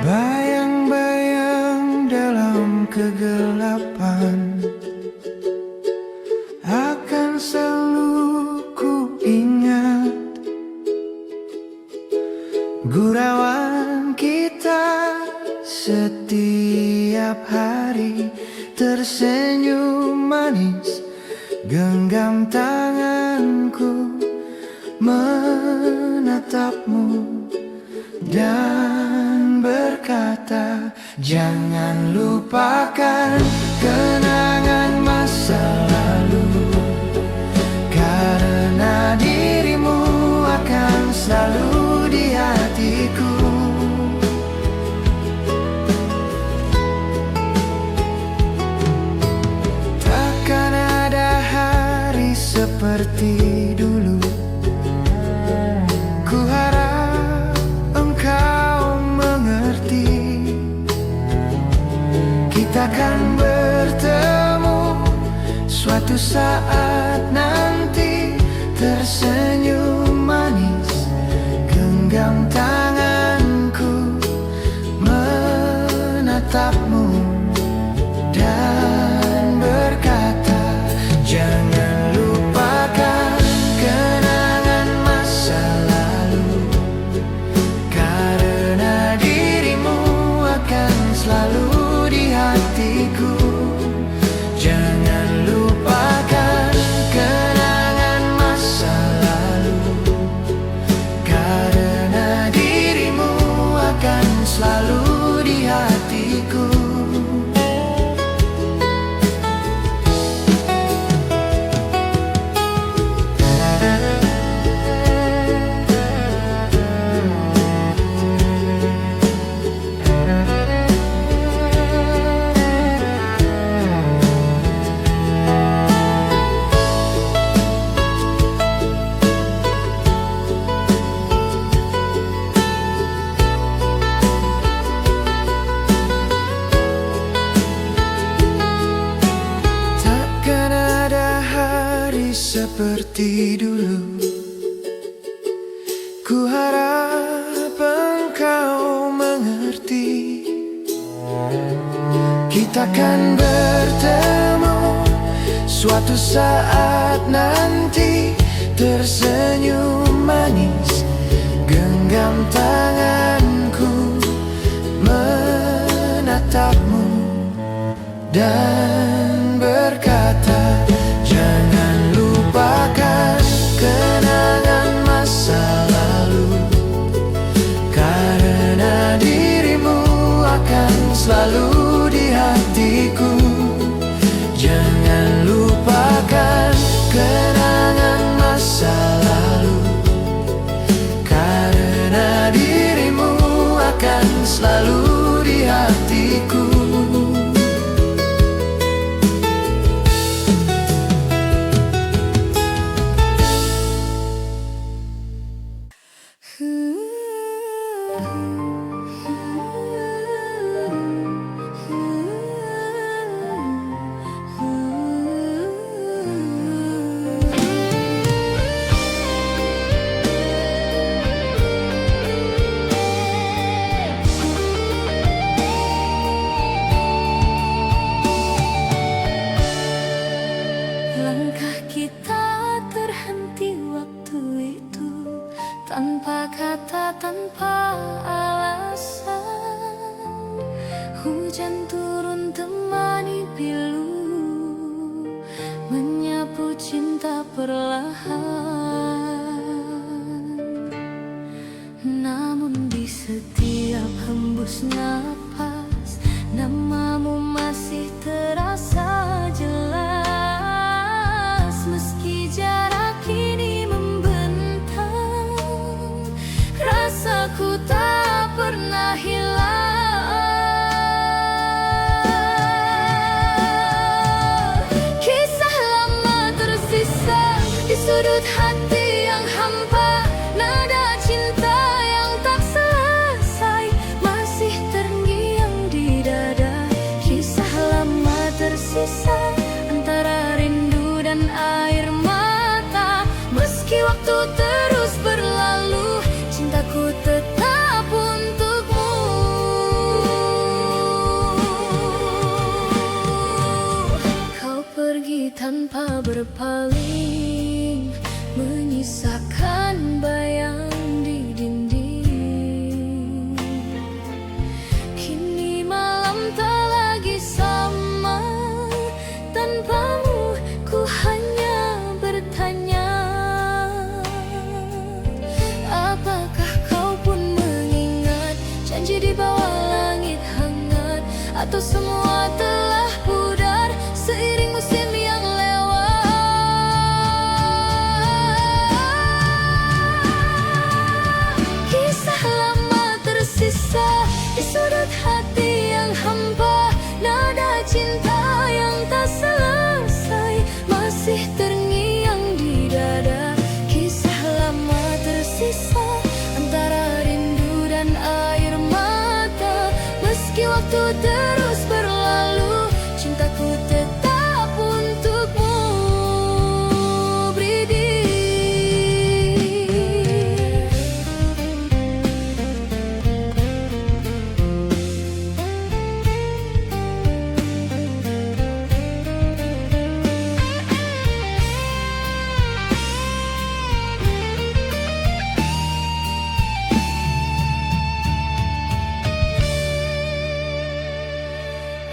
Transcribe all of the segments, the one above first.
Bayang-bayang dalam kegelapan akan selalu ku ingat gurauan kita setiap hari, tersenyum manis, genggam tanganku menatapmu dan berkata, jangan lupakan kenangan masa lalu, karena dirimu akan selalu di hatiku. Takkan ada hari seperti dulu, ku harap engkau mengerti. Kita akan bertemu suatu saat nanti, tersenyum manis, genggam tanganku menatapmu dan berkata, jangan lupakan kenangan masa lalu, karena dirimu akan selalu di hatiku. Jangan lupakan kenangan masa lalu, karena dirimu akan selalu di hatiku. Seperti dulu, ku harap engkau mengerti. Kita akan bertemu suatu saat nanti, tersenyum manis, genggam tanganku menatapmu dan berkata, jangan lupakan kenangan masa lalu, karena dirimu akan selalu di hatiku. Jangan lupakan kenangan masa lalu, karena dirimu akan selalu di hatiku. Tanpa kata, tanpa alasan, hujan turun temani pilu, menyapu cinta perlahan. Namun di setiap hembus napas, namamu masih terasa jelas, meski jarak kini rasaku tak pernah hilang. Kisah lama tersisa di sudut hati yang hampa, nada cinta yang tak selesai masih terngiang di dada. Kisah waktu semua telah pudar seiring musim yang lewat. Kisah lama tersisa di sudut hati yang hampa, nada cinta yang tak selesai masih terngiang di dada. Kisah lama tersisa antara rindu dan air mata. Meski waktu terus berlalu, cintaku tetap untukmu, Bridi.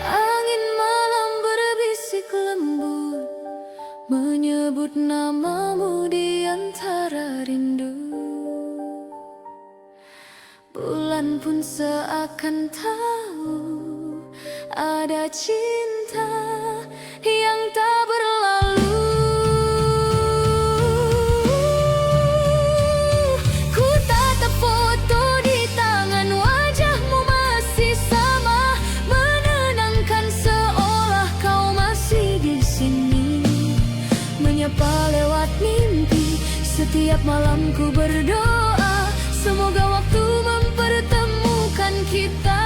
Angin malam berbisik lembut, menyebut namamu di antara rindu. Bulan pun seakan tahu ada cinta yang tak berlalu. Ku tatap foto di tangan, wajahmu masih sama, menenangkan seolah kau masih di sini. Menyapa lewat mimpi, setiap malam ku berdoa, semoga waktu mempertemukan kita.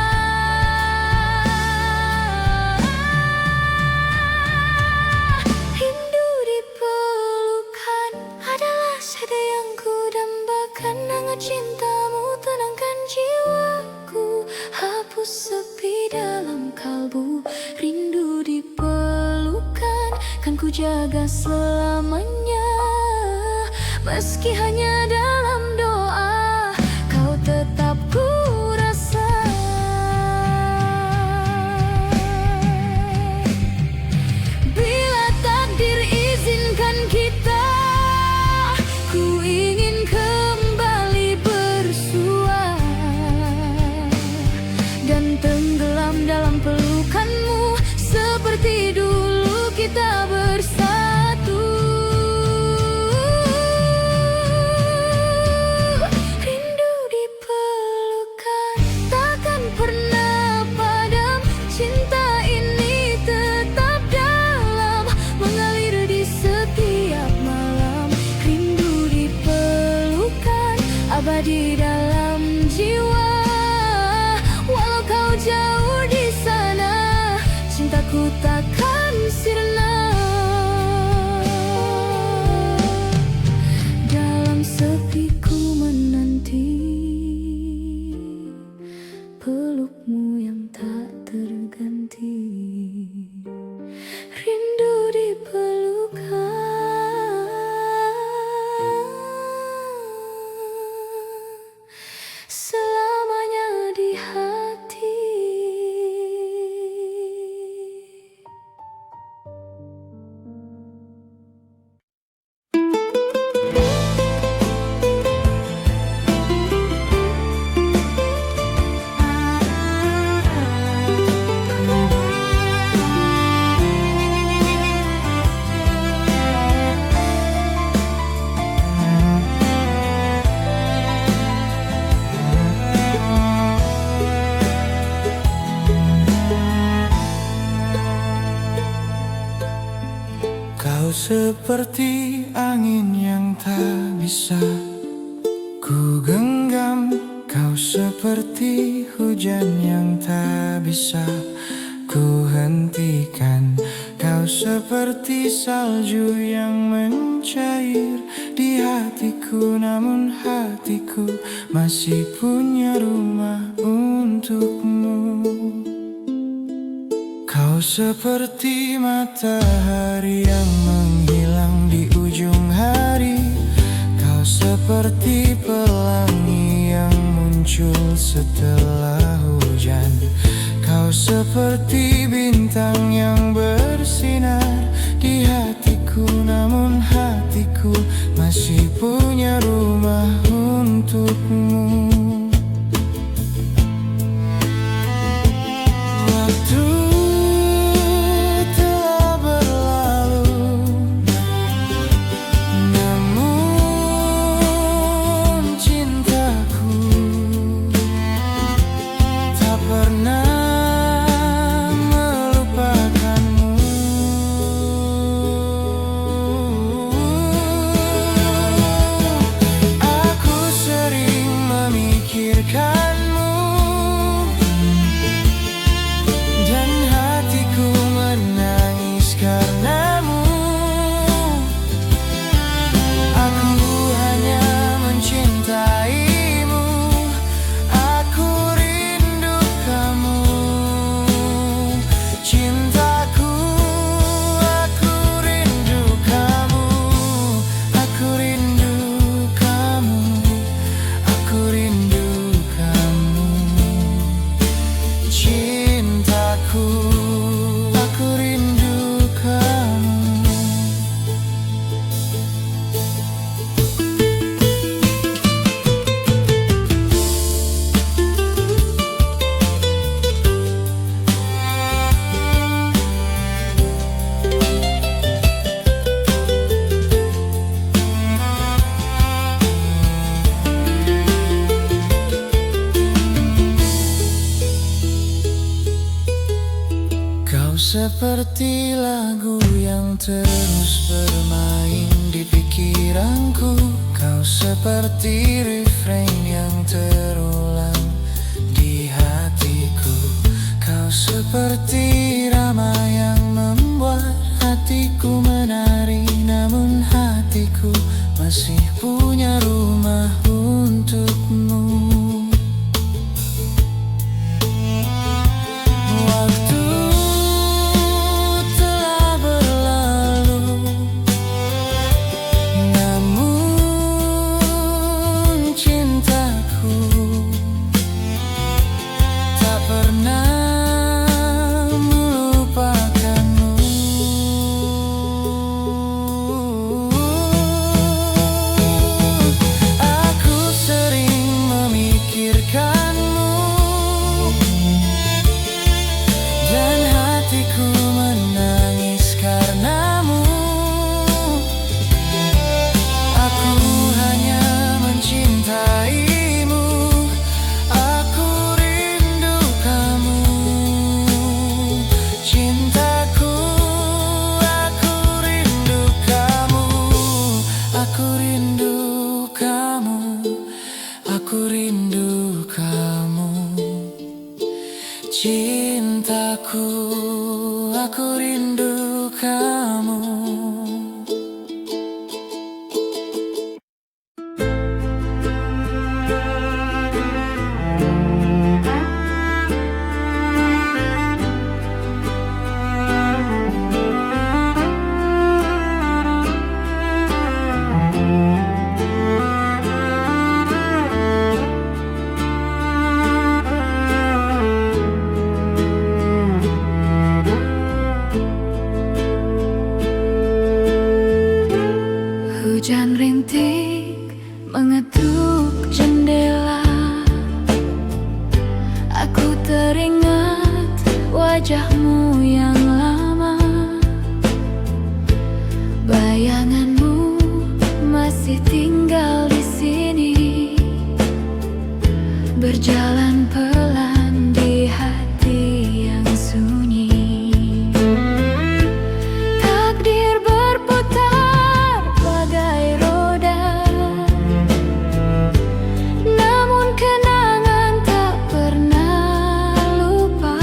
Rindu di pelukan adalah sada yang ku dambakan. Hangat cintamu tenangkan jiwaku, hapus sepi dalam kalbu. Rindu di pelukan kan ku jaga selamanya, meski hanya dalam doa, kau tetap ku rasa. Bila takdir izinkan kita, ku ingin kembali bersua dan tenggelam dalam pelukanmu seperti dulu kita bersatu. Rindu di pelukan takkan pernah padam, cinta ini tetap dalam, mengalir di setiap malam. Rindu di pelukan abadi dalam jiwa, walau kau jauh di sana, cintaku takkan sirna. Dalam sepi ku menanti pelukmu yang tak terganti. Rindu di pelukan selamanya di hati. Kau seperti angin yang tak bisa ku genggam, kau seperti hujan yang tak bisa ku hentikan. Kau seperti salju yang mencair di hatiku, namun hatiku masih punya rumah untukmu. Kau seperti matahari yang menghilang di ujung hari. Kau seperti pelangi yang muncul setelah hujan. Kau seperti bintang yang bersinar di hatiku, namun hatiku masih punya rumah untukmu. Waktu pernah melupakanmu. Aku sering memikirkanmu dan hatiku menangis karenamu. Aku hanya mencintaimu, aku rindu kamu. Cintaku, aku rindu kamu. Aku rindu kamu, aku rindu kamu. Cintaku, aku rindu kamu. Kau seperti lagu yang terus bermain di pikiranku. Kau seperti refrain yang terulang di hatiku. Kau seperti irama yang membuat hatiku menari. Namun hatiku masih punya rumah untukmu. Waktu telah berlalu, namun cintaku tak pernah melupakanmu. Aku sering memikirkanmu dan hatiku menangis karenamu. Aku hanya mencintaimu, aku rindu kamu. Cintaku, aku rindu kamu. Aku rindu kamu, aku rindu kamu. Cintaku, aku rindu kamu. Hujan rintik mengetuk jendela. Aku teringat wajahmu yang lama. Bayanganmu masih tinggal di sini, berjalan pelan di hati yang sunyi. Takdir berputar bagai roda, namun kenangan tak pernah lupa.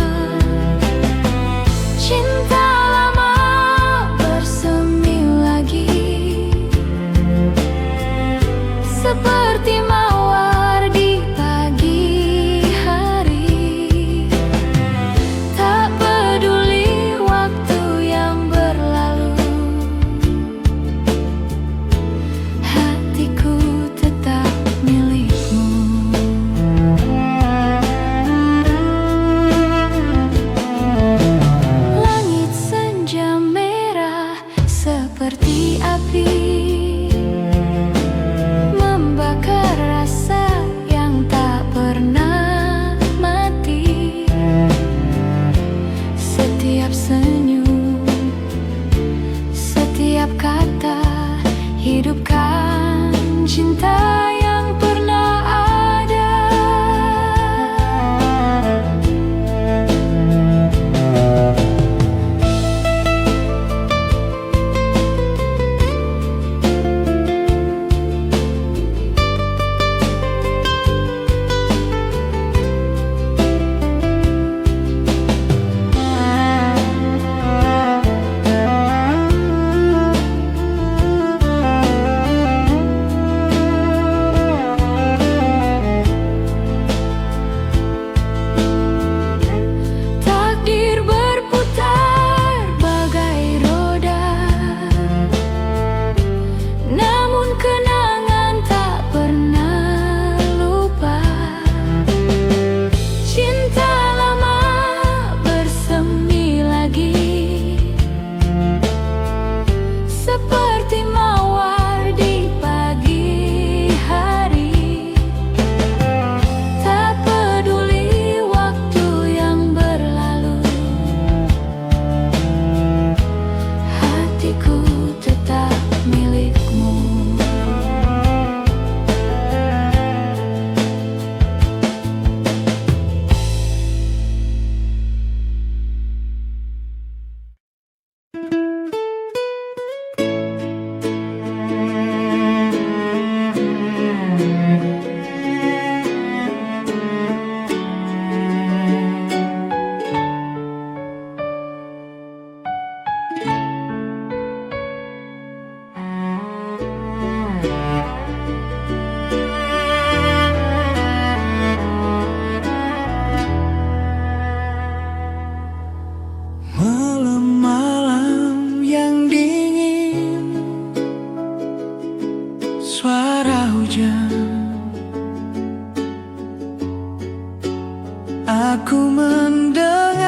Aku mendengar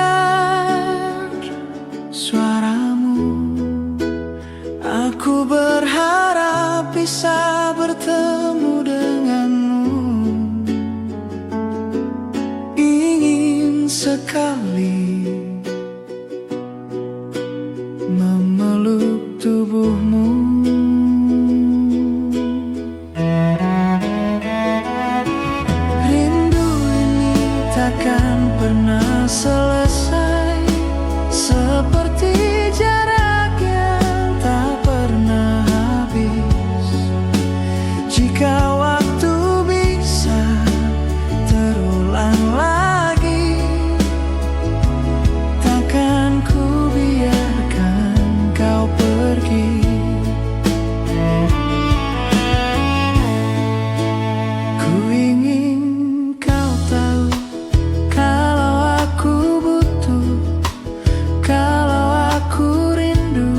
suaramu. Aku berharap bisa bertemu denganmu. Ingin sekali memeluk tubuhmu. Rindu ini takkan pernah selesai, seperti jarak yang tak pernah habis. Jika waktu bisa terulang lagi, takkan ku biarkan kau pergi. Ku ingin kau tahu kalau aku butuh, kalau aku rindu.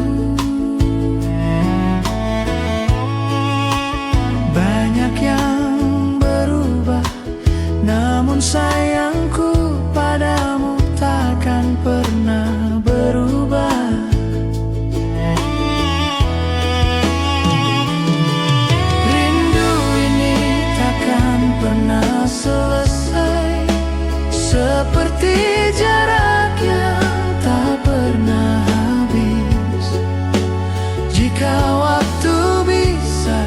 Banyak yang berubah, namun sayangku padamu takkan pernah berubah. Rindu ini takkan pernah selesai, seperti jarak yang tak pernah habis. Jika waktu bisa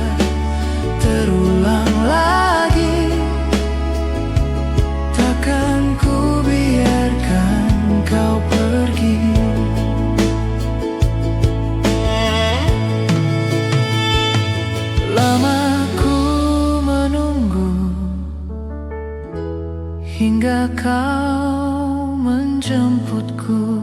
terulang lagi, takkan ku biarkan kau pergi. Lama ku menunggu hingga kau menjemputku.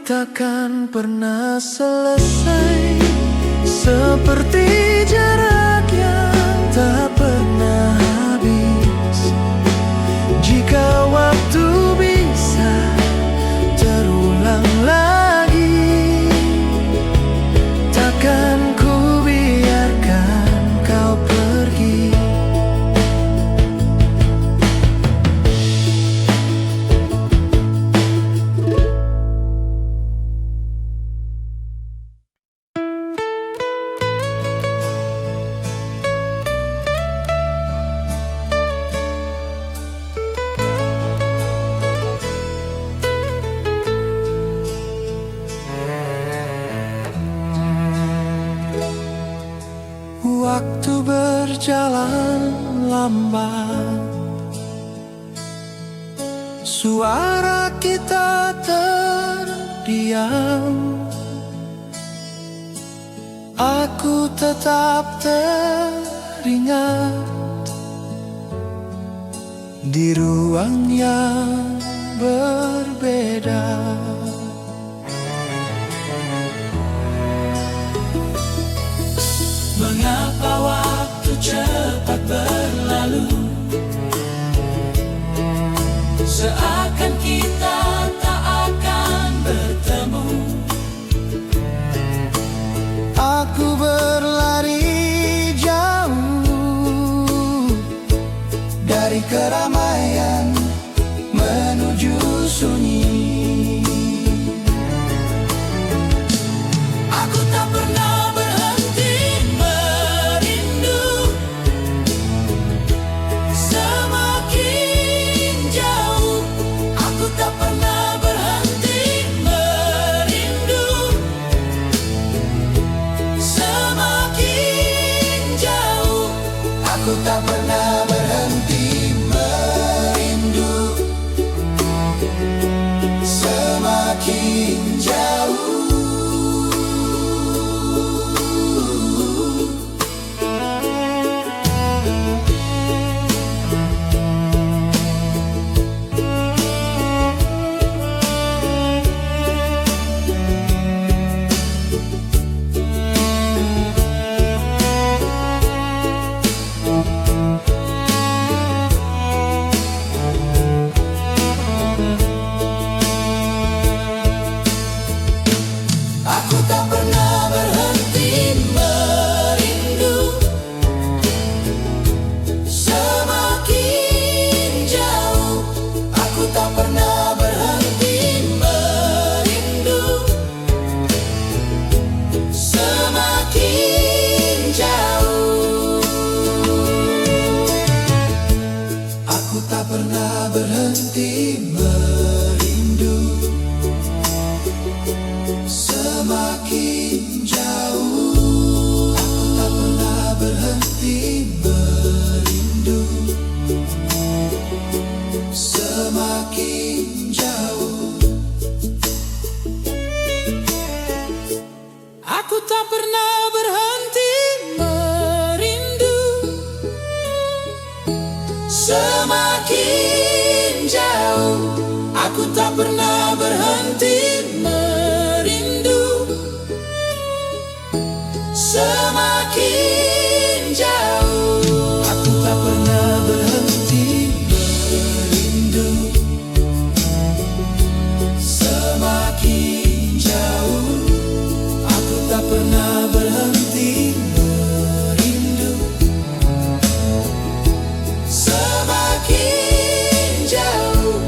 Takkan pernah selesai, seperti jarak yang tak pernah habis. Jika waktu bisa terulang lagi, takkan ku biarkan kau pergi. Waktu berjalan lambat, suara kita terdiam. Aku tetap teringat di ruang yang berbeda. Mengapa waktu cepat berlalu, seakan kita tak akan bertemu. Aku berlari jauh dari keramaian menuju sunyi. Aku tak pernah berhenti merindu, semakin jauh. Aku tak pernah berhenti merindu, semakin jauh. Aku tak pernah berhenti merindu, semakin jauh. pernah berhenti merindu. Semakin jauh aku tak pernah berhenti merindu. Semakin jauh aku tak pernah berhenti merindu. Semakin jauh aku tak pernah berhenti merindu. Semakin jauh aku tak pernah berhenti merindu. Semakin jauh aku tak pernah berhenti merindu. Semakin jauh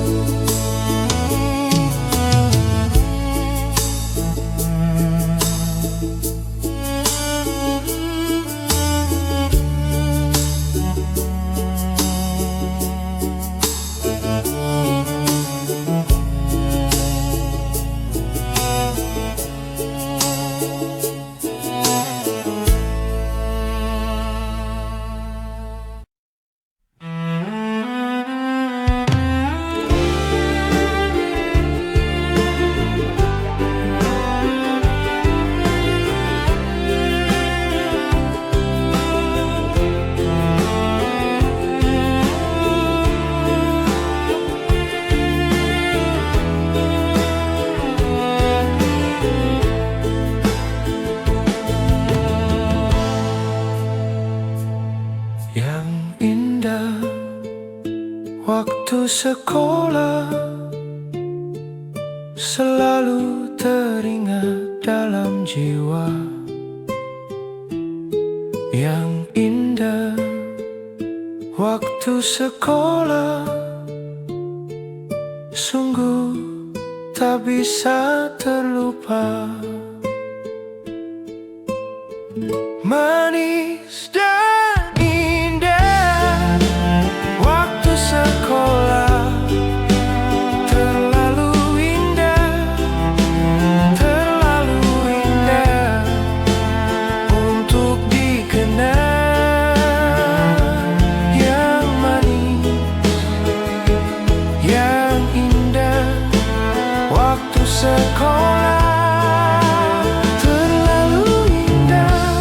yang indah waktu sekolah selalu teringat dalam jiwa. Yang indah waktu sekolah sungguh tak bisa terlupa. Manis dan indah waktu sekolah, terlalu indah untuk dikenal. Yang manis, yang indah waktu sekolah. Terlalu indah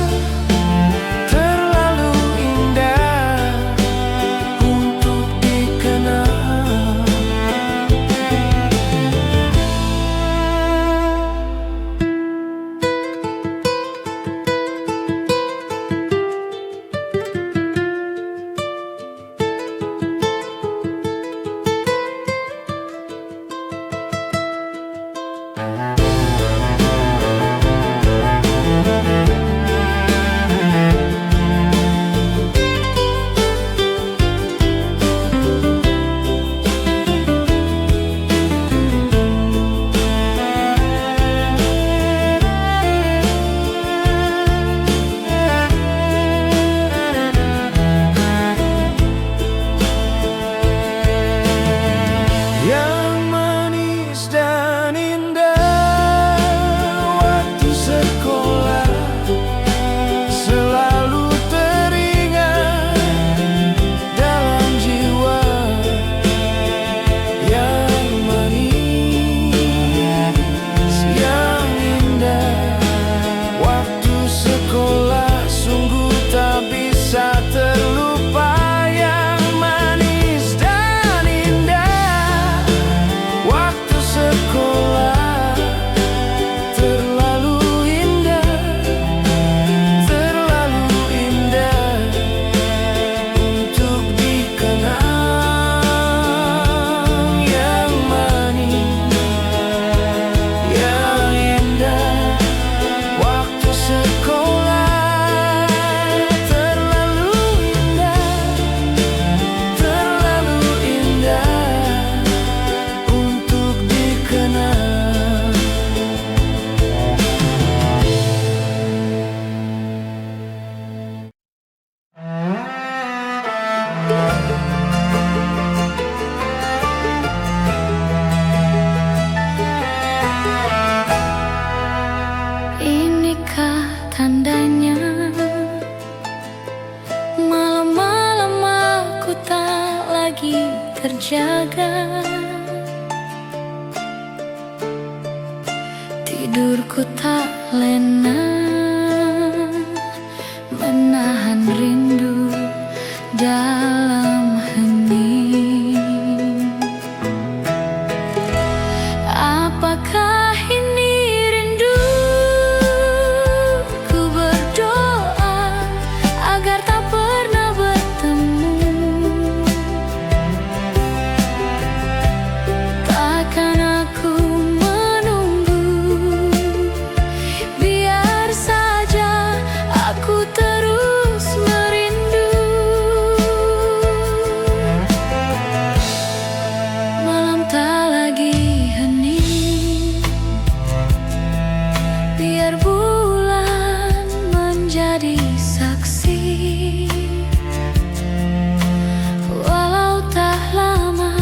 lagi terjaga. Tidurku tak lena, menahan rindu dalam hening. Apakah ini rindu? Ku berdoa agar tak pernah bertemu. Takkan aku menunggu, biar saja aku terus merindu. Malam tak lagi hening, biar bulan menjadi saksi. Walau tak lama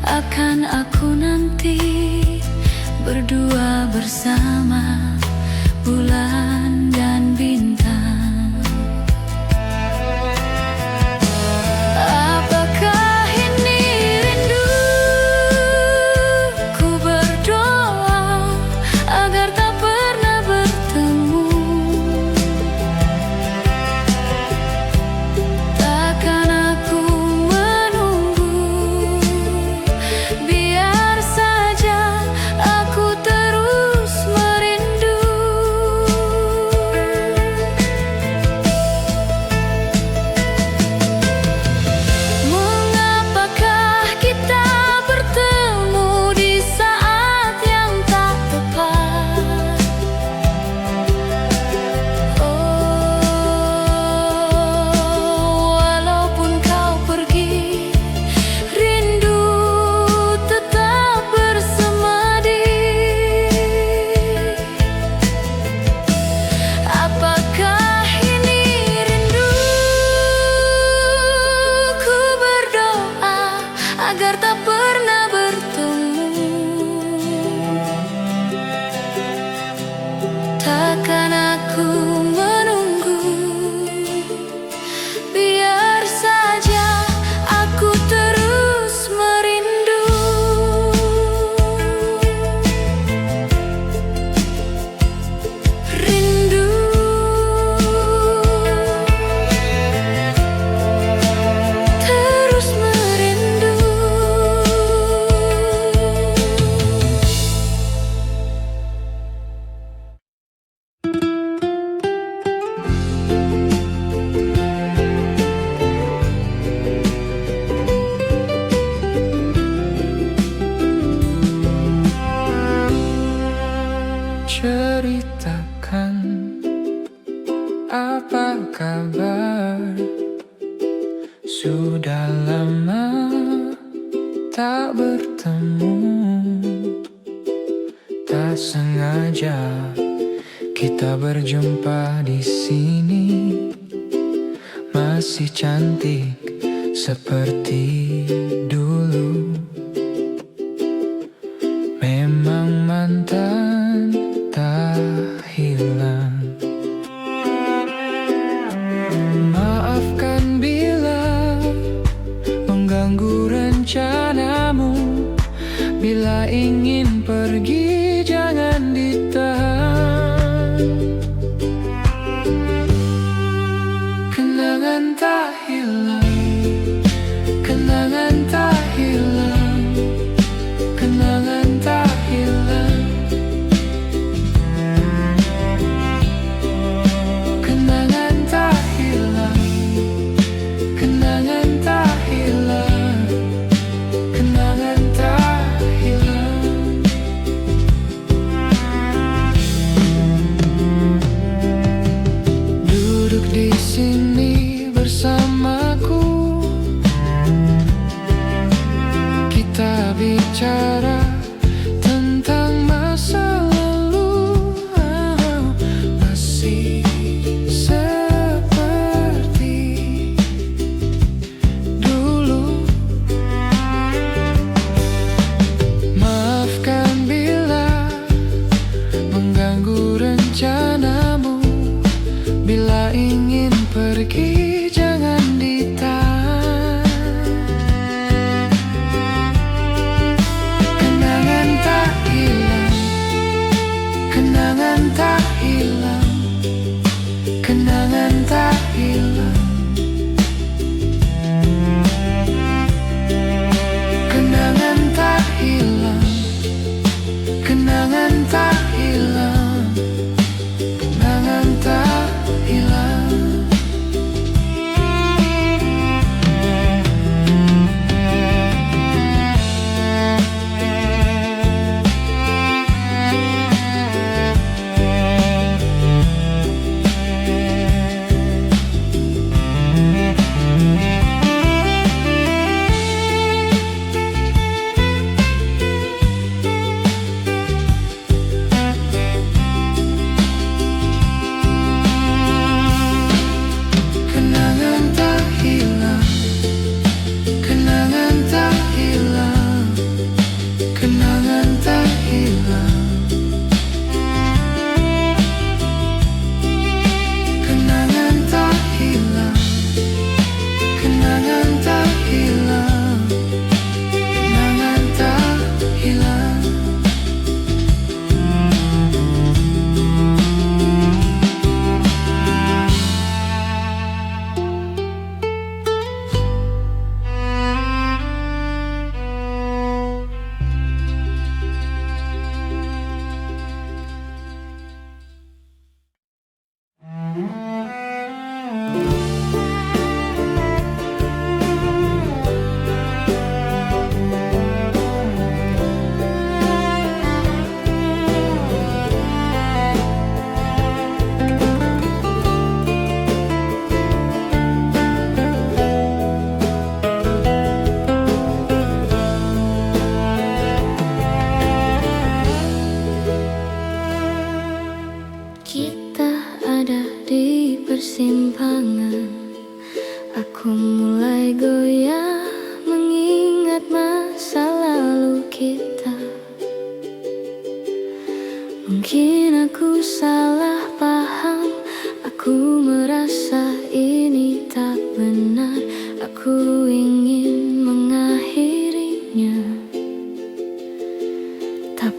akan aku nanti berdua bersama bulan dan bintang. Apakah ini rindu? Ku berdoa agar tak pernah bertemu. Takkan aku menunggu, biar saja aku terus merindu. Mengapakah kita bertemu di saat yang tak tepat? Walaupun kau pergi, rindu tetap bersemadi. Apakah ini rindu? Ku berdoa agar tak pernah bertemu. Takkan aku menunggu, biar saja aku terus merindu. Rindu terus merindu. Ceritakan apa kabar? Sudah lama tak bertemu. Tak sengaja kita berjumpa di sini. Masih cantik seperti dulu. Memang mantan tak hilang. Maafkan bila mengganggu rencanamu. Bila ingin pergi jangan ditahan. Kenangan tak hilang, kenangan tak hilang, kenangan tak hilang. Kenangan tak hilang, kenangan tak hilang, kenangan tak hilang.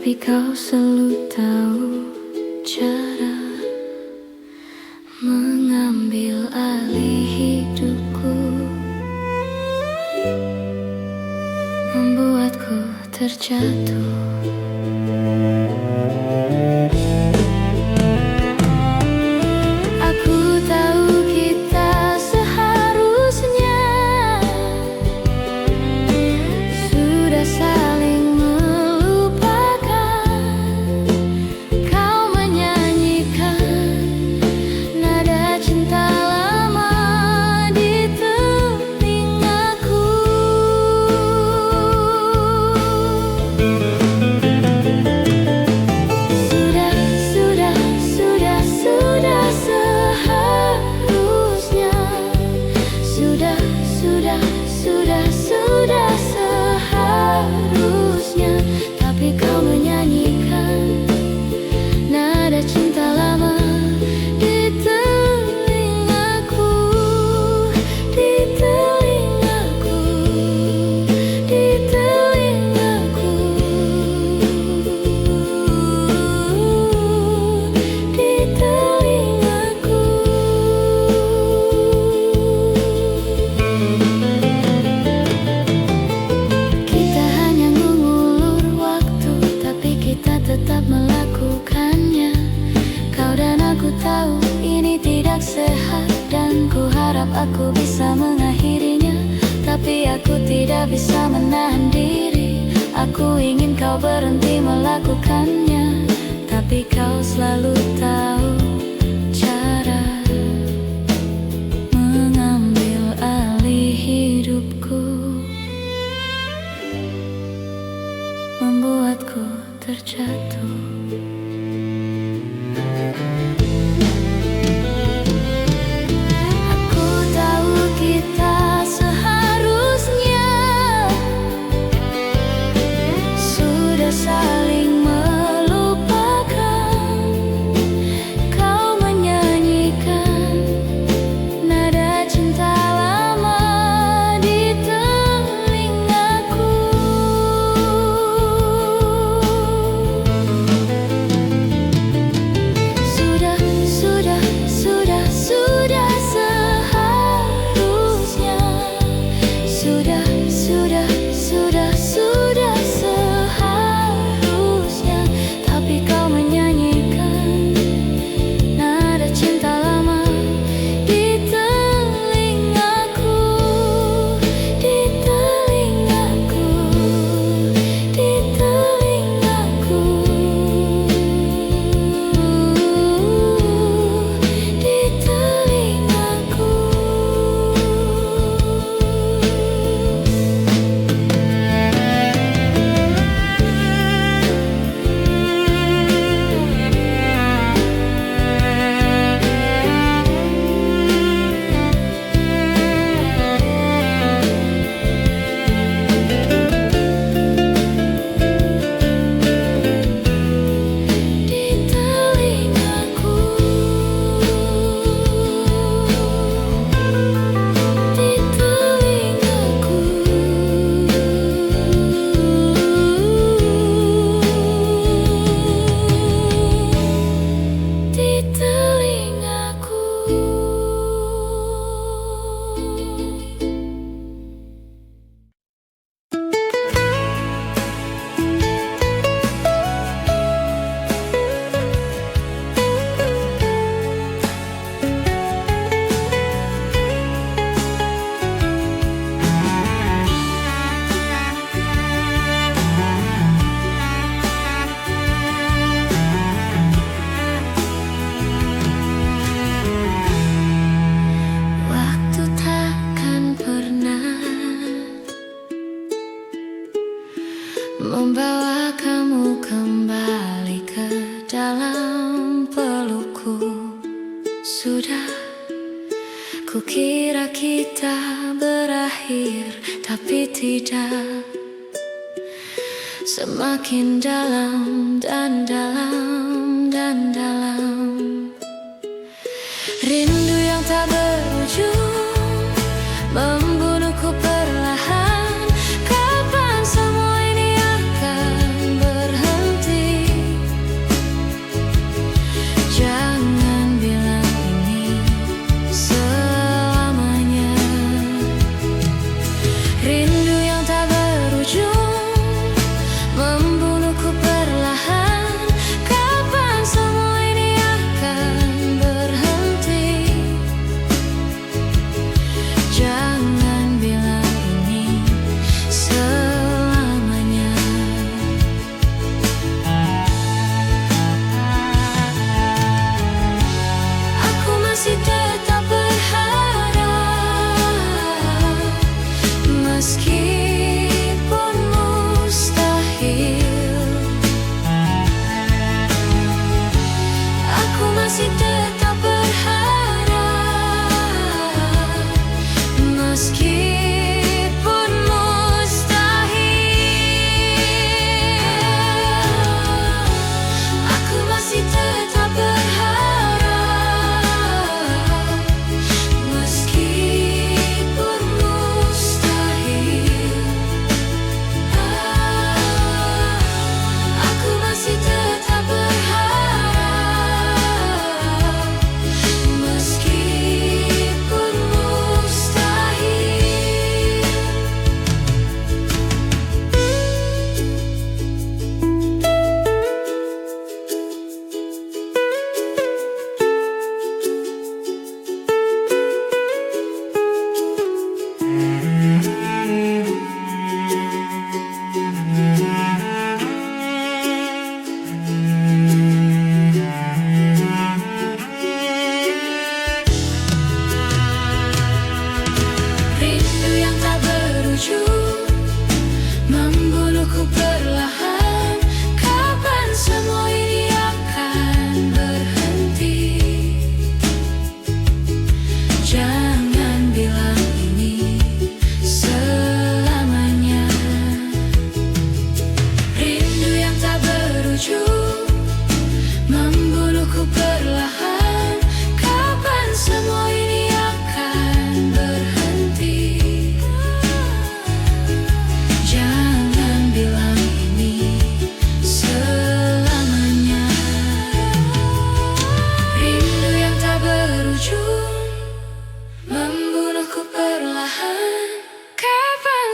tapi kau selalu tahu cara mengambil alih hidupku, membuatku terjatuh. Aku tahu kita seharusnya sudah saling melupakan. Kau menyanyikan nada cinta lama di telingaku. Sudah seharusnya, tapi kau menyanyikan nada cinta lama di telingaku, di telingaku, di telingaku, di telingaku. Tetap melakukannya. Kau dan aku tahu ini tidak sehat, dan ku harap aku bisa mengakhirinya. Tapi aku tidak bisa menahan diri. Aku ingin kau berhenti melakukannya, tapi kau selalu tahu cara mengambil alih hidupku, membuatku terjatuh. Aku tahu kita seharusnya sudah saling melupakan. Kau menyanyikan nada cinta lama di telingaku. Sudah seharusnya, tapi kau menyanyikan nada cinta lama di telingaku, di telingaku, di telingaku, di telingaku. Membawa kamu kembali ke dalam pelukku. Sudah kukira kita berakhir, tapi tidak. Semakin dalam dan dalam dan dalam, rindu yang tak berujung membunuhku perlahan. Kapan semua ini akan berhenti?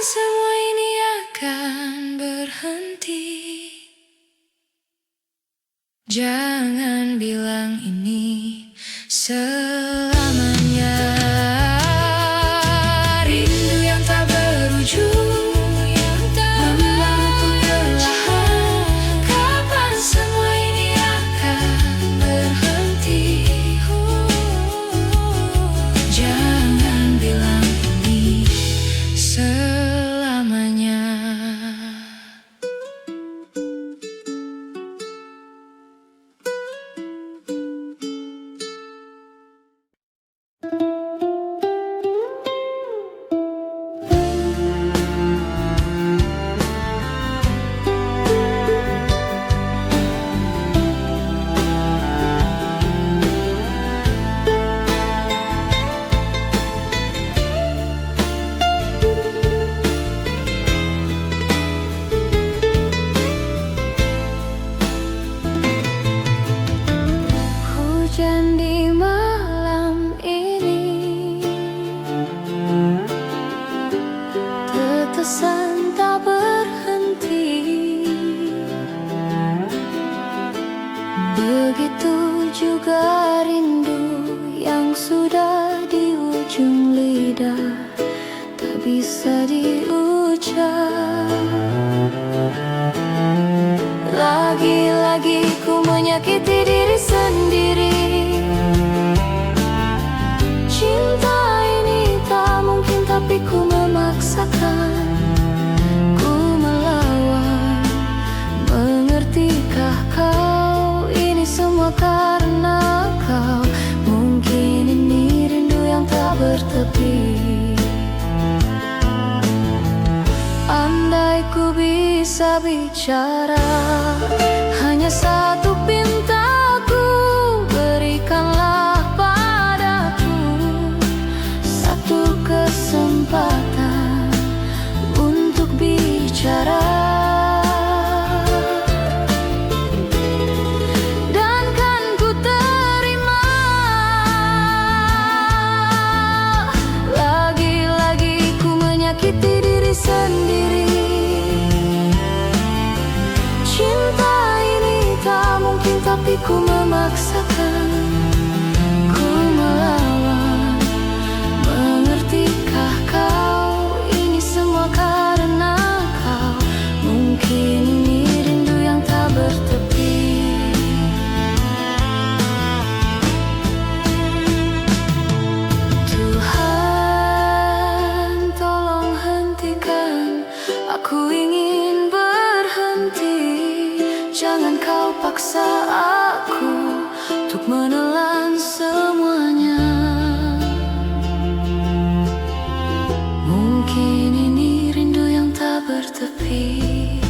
semua ini akan berhenti? Jangan bilang ini selamanya. Rindu yang tak berujung membawaku perlahan. Kapan semua ini akan berhenti? Jangan bilang ini selamanya. Hujan di malam ini, tetesan tak berhenti. Begitu juga rindu yang sudah di ujung lidah, tak bisa diucap. Lagi-lagi ku menyakiti diri sendiri. Cinta ini tak mungkin, tapi ku memaksakan. Ku melawan, mengertikah kau? Ini semua karena kau. Mungkin ini rindu yang tak bertepi. Andai ku bisa bicara, hanya satu pintaku, berikanlah padaku satu kesempatan untuk bicara. Dan kan ku terima. Lagi-lagi ku menyakiti diri sendiri. Cinta ini tak mungkin, tapi ku memaksakan. Ku melawan, mengertikah kau? Ini semua karena kau. Mungkin ini rindu yang tak bertepi. Tuhan, tolong hentikan. Aku ingin berhenti. Jangan kau paksa aku untuk menelan semuanya. Mungkin ini rindu yang tak bertepi.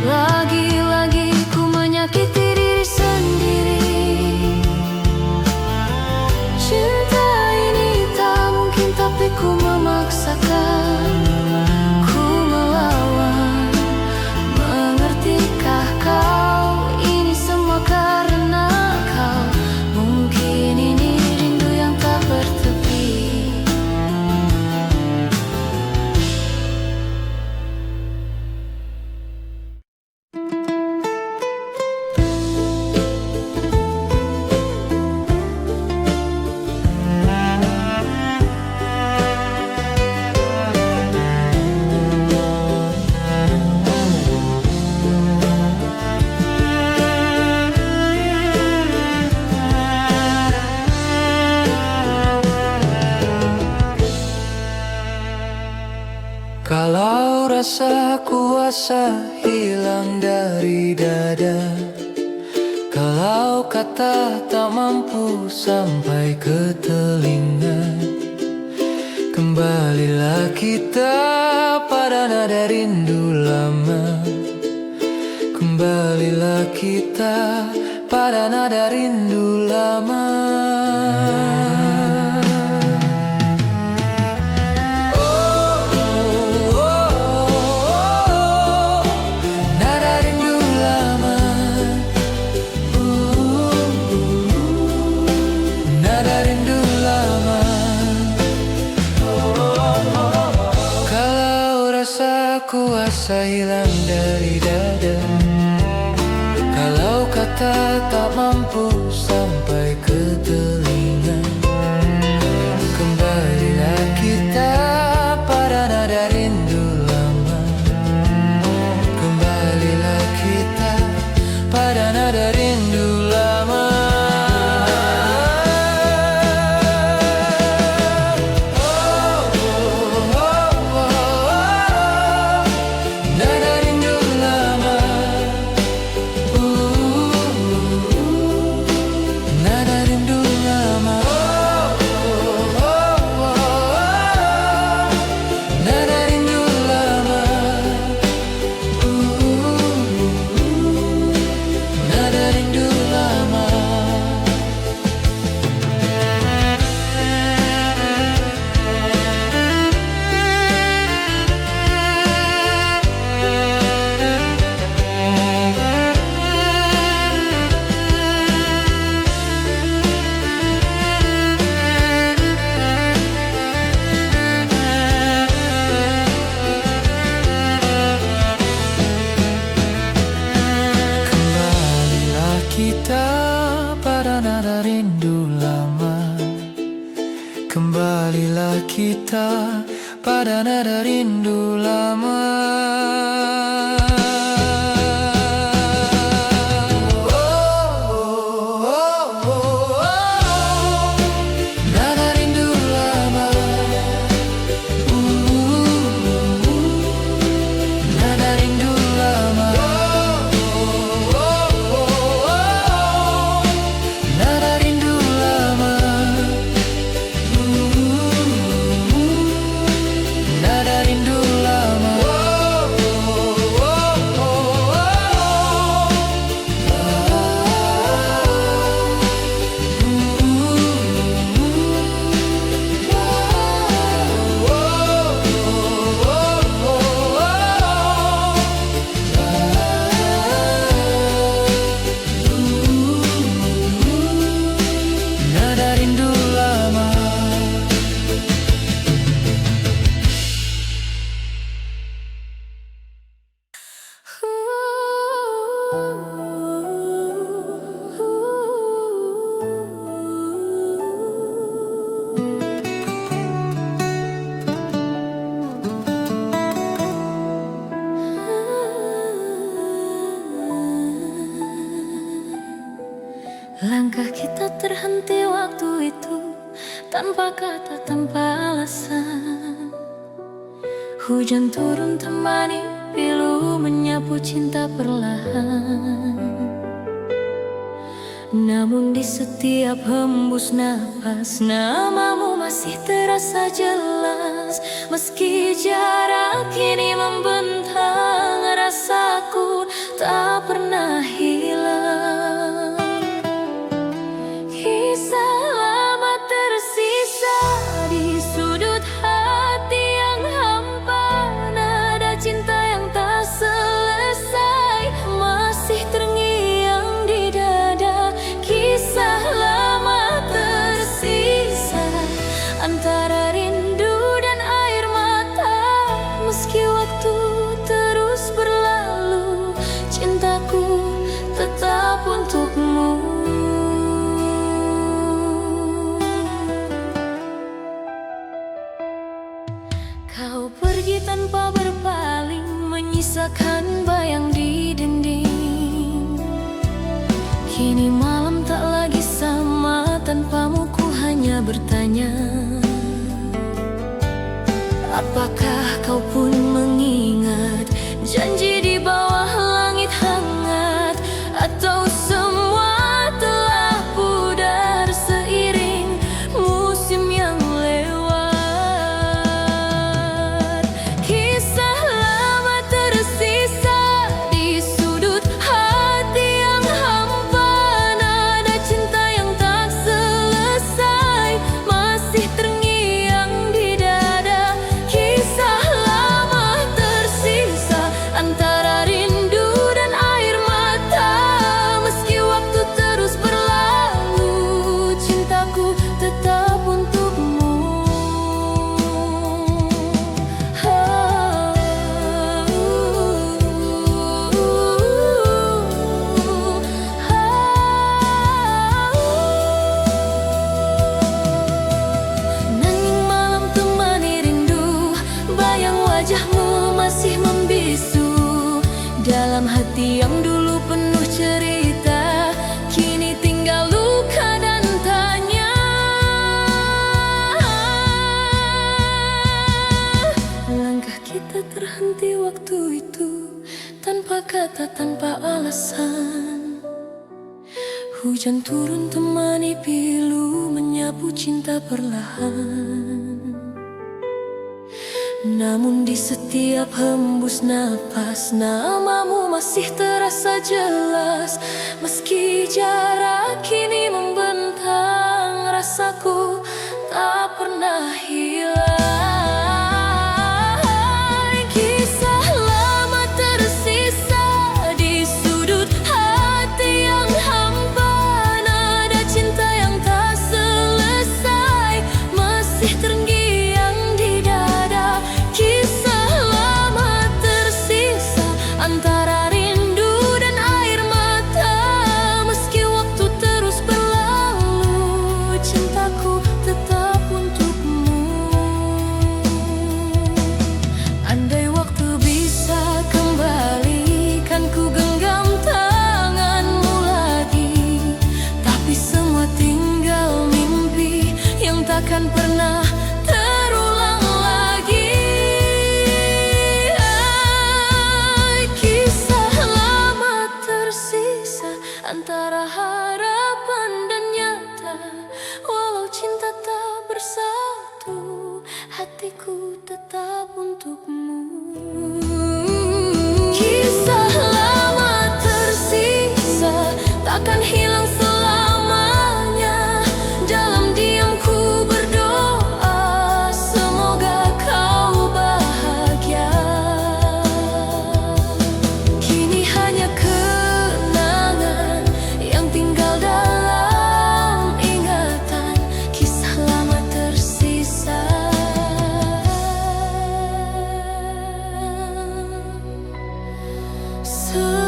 Lagi-lagi ku menyakiti diri sendiri. Cinta ini tak mungkin, tapi ku memaksakan. Ku melawan, mengertikah kau? Ini semua karena kau. Mungkin ini rindu yang tak bertepi. Kalau rasa kuasa hilang dari dada, kalau kata tak mampu sampai ke telinga, kembalilah kita pada nada rindu lama. Kembalilah kita pada nada rindu lama. Nada rindu lama. kuasa hilang dari dada. Kalau kata tak mampu sampai ke telinga, kembalilah kita pada nada rindu lama. Kembalilah kita pada nada rindu lama. Kita pada nada rindu lama. Kembalilah kita pada nada rindu lama. Nada rindu lama. Nada rindu lama. Nada rindu lama. Nada rindu lama. Nada rindu lama. Langkah kita terhenti waktu itu, tanpa kata, tanpa alasan. Hujan turun temani pilu menyapu cinta perlahan. Namun di setiap hembus napas, namamu masih terasa jelas. Meski jarak kini membentang, rasaku tak pernah hilang. Kisah lama tersisa di sudut hati yang hampa. Nada cinta yang tak selesai masih terngiang di dada. Kisah lama tersisa antara rindu dan air mata. Meski waktu terus berlalu, cintaku tetap untukmu. Kau pergi tanpa berpaling, menyisakan bayang di dinding. Kini malam tak lagi sama, tanpamu ku hanya bertanya, apakah kau pun mengingat janji di bawah langit hangat? Atau semua telah pudar seiring musim yang lewat? Kisah lama tersisa di sudut hati yang hampa. Nada cinta yang tak selesai masih terngiang di dada. Kisah lama tersisa antara hati yang dulu penuh cerita, kini tinggal luka dan tanya. Langkah kita terhenti waktu itu, tanpa kata, tanpa alasan. Hujan turun temani pilu, menyapu cinta perlahan. Namun di setiap hembus napas, namamu masih terasa jelas. Meski jarak kini membentang, rasaku tak pernah hilang. Kisah lama tersisa di sudut hati yang hampa. Nada cinta yang tak selesai masih terngiang di dada. Kisah lama tersisa antara rindu dan air mata. Meski waktu terus berlalu, cintaku tetap untukmu. Andai waktu bisa kembali, kan ku genggam tanganmu lagi. Tapi semua tinggal mimpi yang takkan pernah terulang lagi. Kisah lama tersisa antara harapan dan nyata. Walau cinta tak bersatu, hatiku tetap untukmu. Kisah lama tersisa takkan hilang selamanya. Dalam diamku berdoa, semoga kau bahagia. Kini hanya kenangan yang tinggal dalam ingatan. Kisah lama tersisa selamanya.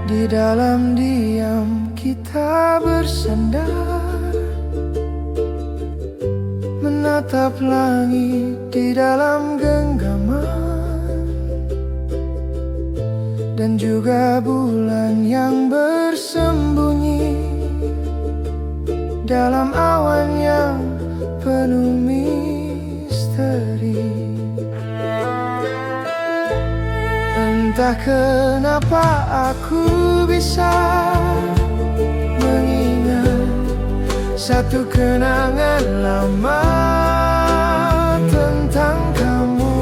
Di dalam diam kita bersandar, menatap langit di dalam genggaman, dan juga bulan yang bersembunyi dalam awan yang penuh misteri. Entah kenapa aku bisa mengingat satu kenangan lama tentang kamu.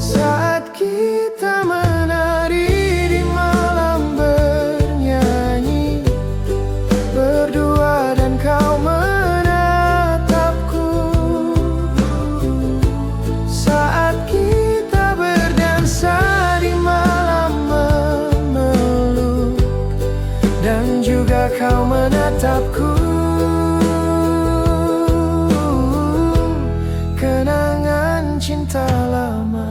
Saat kita menari di malam bernyanyi berdua dan kau menatapku. Saat kita berdansa di malam memeluk dan juga kau menatapku. Kenangan cinta lama.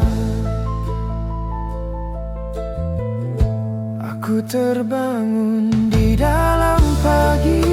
Aku terbangun di dalam pagi